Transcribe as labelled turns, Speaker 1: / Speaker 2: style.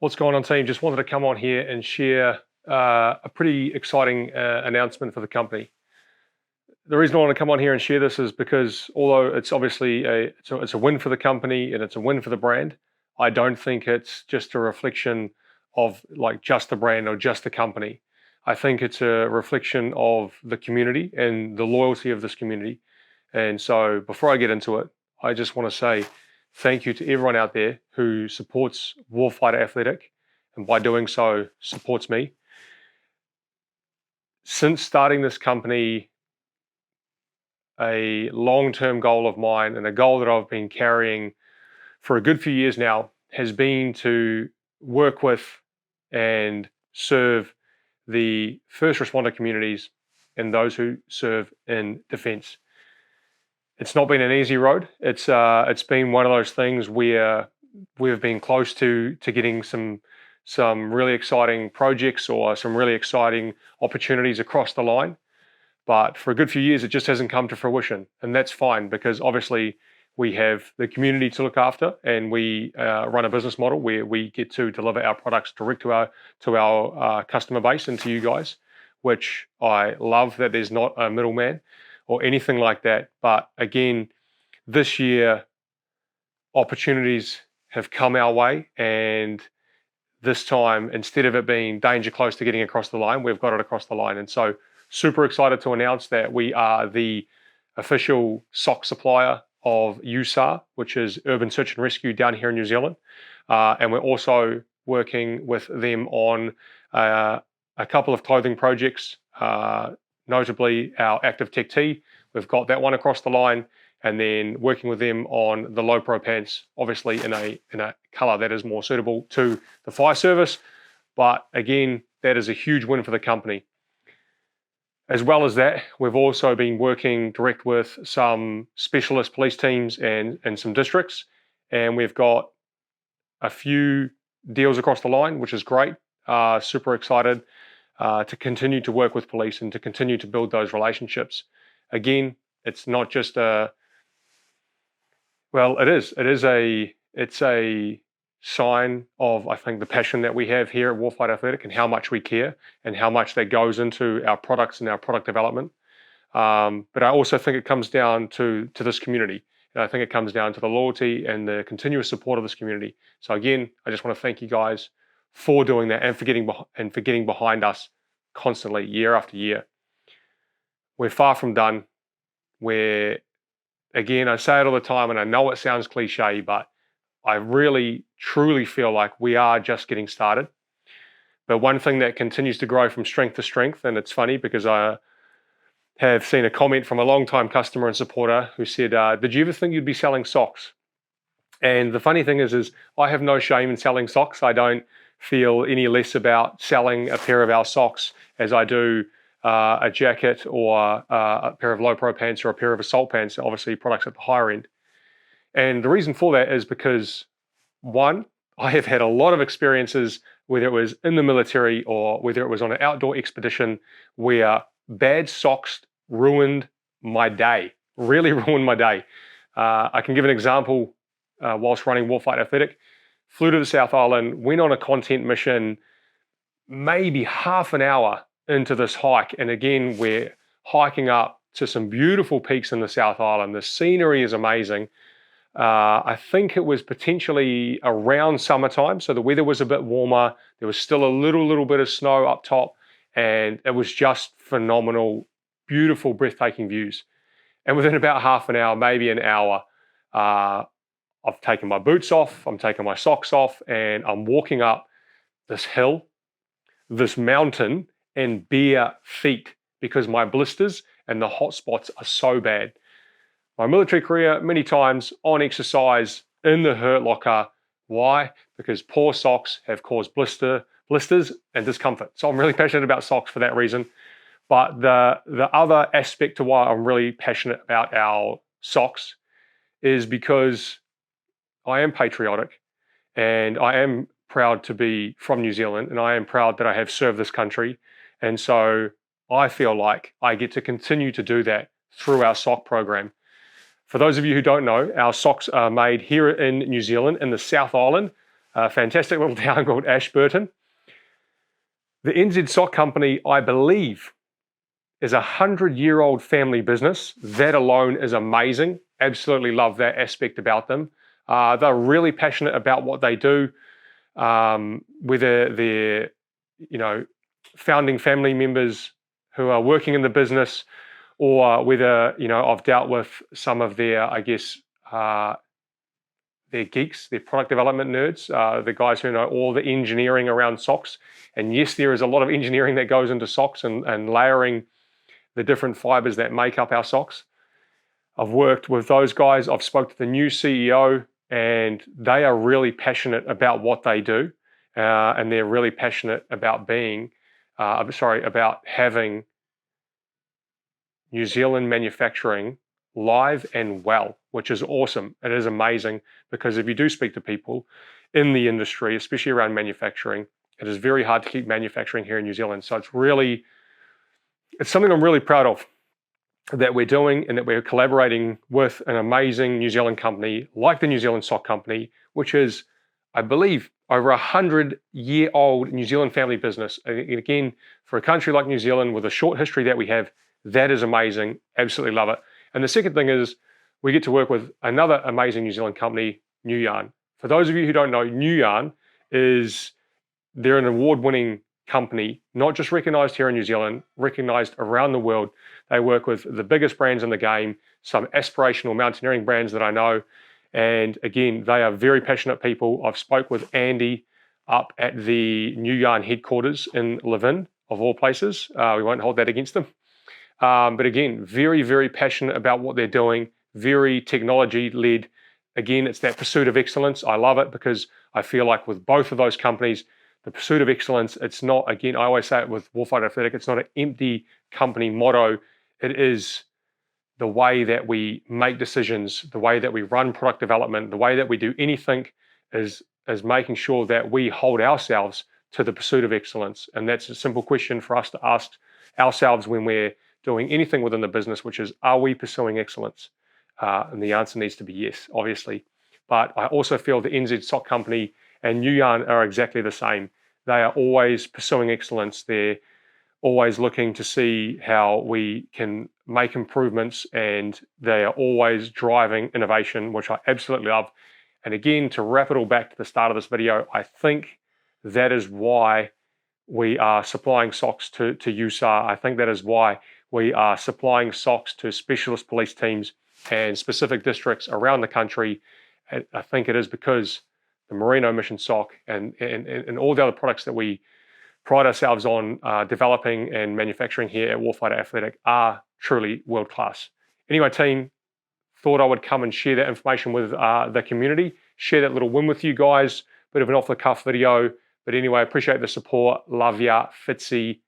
Speaker 1: What's going on, team? Just wanted to come on here and share a pretty exciting announcement for the company. The reason I want to come on here and share this is because although it's obviously it's a win for the company and it's a win for the brand, I don't think it's just a reflection of like just the brand or just the company. I think it's a reflection of the community and the loyalty of this community. And so before I get into it, I just want to say thank you to everyone out there who supports Warfighter Athletic and by doing so supports me. Since starting this company, a long-term goal of mine and a goal that I've been carrying for a good few years now has been to work with and serve the first responder communities and those who serve in defense. It's not been an easy road. It's been one of those things where we've been close to getting some really exciting projects or some really exciting opportunities across the line. But for a good few years, it just hasn't come to fruition. And that's fine because obviously we have the community to look after and we run a business model where we get to deliver our products direct to our customer base and to you guys, which I love that there's not a middleman or anything like that. But again, this year, opportunities have come our way. And this time, instead of it being danger close to getting across the line, we've got it across the line. And so super excited to announce that we are the official SOC supplier of USAR, which is Urban Search and Rescue down here in New Zealand. And we're also working with them on a couple of clothing projects, notably our Active Tech T. We've got that one across the line, and then working with them on the low pro pants, obviously in a color that is more suitable to the fire service. But again, that is a huge win for the company. As well as that, we've also been working direct with some specialist police teams and some districts, and we've got a few deals across the line, which is great. Super excited to continue to work with police and to continue to build those relationships. Again, it's not just it's a sign of, I think, the passion that we have here at Warfighter Athletic and how much we care and how much that goes into our products and our product development. But I also think it comes down to this community. And I think it comes down to the loyalty and the continuous support of this community. So again, I just want to thank you guys for doing that and for getting behind us constantly year after year. We're far from done. Again, I say it all the time and I know it sounds cliche, but I really, truly feel like we are just getting started. But one thing that continues to grow from strength to strength, and it's funny because I have seen a comment from a long-time customer and supporter who said, did you ever think you'd be selling socks? And the funny thing is I have no shame in selling socks. I don't feel any less about selling a pair of our socks as I do a jacket or a pair of low pro pants or a pair of assault pants, obviously products at the higher end. And the reason for that is because, one, I have had a lot of experiences, whether it was in the military or whether it was on an outdoor expedition, where bad socks ruined my day, really ruined my day. I can give an example whilst running Warfighter Athletic. Flew to the South Island, went on a content mission, maybe half an hour into this hike. And again, we're hiking up to some beautiful peaks in the South Island. The scenery is amazing. I think it was potentially around summertime, so the weather was a bit warmer. There was still a little bit of snow up top, and it was just phenomenal, beautiful, breathtaking views. And within about half an hour, maybe an hour, I've taken my boots off, I'm taking my socks off, and I'm walking up this hill, this mountain, in bare feet because my blisters and the hot spots are so bad. My military career, many times on exercise in the hurt locker. Why? Because poor socks have caused blisters and discomfort. So I'm really passionate about socks for that reason. But the other aspect to why I'm really passionate about our socks is because I am patriotic and I am proud to be from New Zealand and I am proud that I have served this country. And so I feel like I get to continue to do that through our sock program. For those of you who don't know, our socks are made here in New Zealand in the South Island. a fantastic little town called Ashburton. The NZ Sock Company, I believe, is a 100-year-old family business. That alone is amazing. Absolutely love that aspect about them. They're really passionate about what they do, whether they're, founding family members who are working in the business, or whether, I've dealt with some of their, they're geeks, they're product development nerds, the guys who know all the engineering around socks. And yes, there is a lot of engineering that goes into socks and layering the different fibers that make up our socks. I've worked with those guys. I've spoke to the new CEO, and they are really passionate about what they do, and they're really passionate about about having New Zealand manufacturing live and well, which is awesome. It is amazing, because if you do speak to people in the industry, especially around manufacturing, it is very hard to keep manufacturing here in New Zealand. So it's something I'm really proud of that we're doing, and that we're collaborating with an amazing New Zealand company like the New Zealand Sock Company, which is, I believe, over 100-year-old New Zealand family business. And again, for a country like New Zealand with a short history that we have, that is amazing. Absolutely love it. And the second thing is, we get to work with another amazing New Zealand company, New Yarn. For those of you who don't know, New Yarn they're an award-winning company, not just recognized here in New Zealand, recognized around the world. They work with the biggest brands in the game, some aspirational mountaineering brands that I know. And again, they are very passionate people. I've spoke with Andy up at the New Yarn headquarters in Levin, of all places. We won't hold that against them. But again, very, very passionate about what they're doing, very technology-led. Again, it's that pursuit of excellence. I love it, because I feel like with both of those companies, the pursuit of excellence, it's not, again, I always say it with Warfighter Athletic, it's not an empty company motto. It is the way that we make decisions, the way that we run product development, the way that we do anything is making sure that we hold ourselves to the pursuit of excellence. And that's a simple question for us to ask ourselves when we're doing anything within the business, which is, are we pursuing excellence? And the answer needs to be yes, obviously. But I also feel the NZ Sock Company and New Yarn are exactly the same. They are always pursuing excellence. They're always looking to see how we can make improvements, and they are always driving innovation, which I absolutely love. And again, to wrap it all back to the start of this video, I think that is why we are supplying socks to USAR. I think that is why we are supplying socks to specialist police teams and specific districts around the country. I think it is because the Merino Mission sock and all the other products that we pride ourselves on developing and manufacturing here at Warfighter Athletic are truly world-class. Anyway, team, thought I would come and share that information with the community, share that little win with you guys, bit of an off-the-cuff video. But anyway, appreciate the support. Love ya, Fitzy.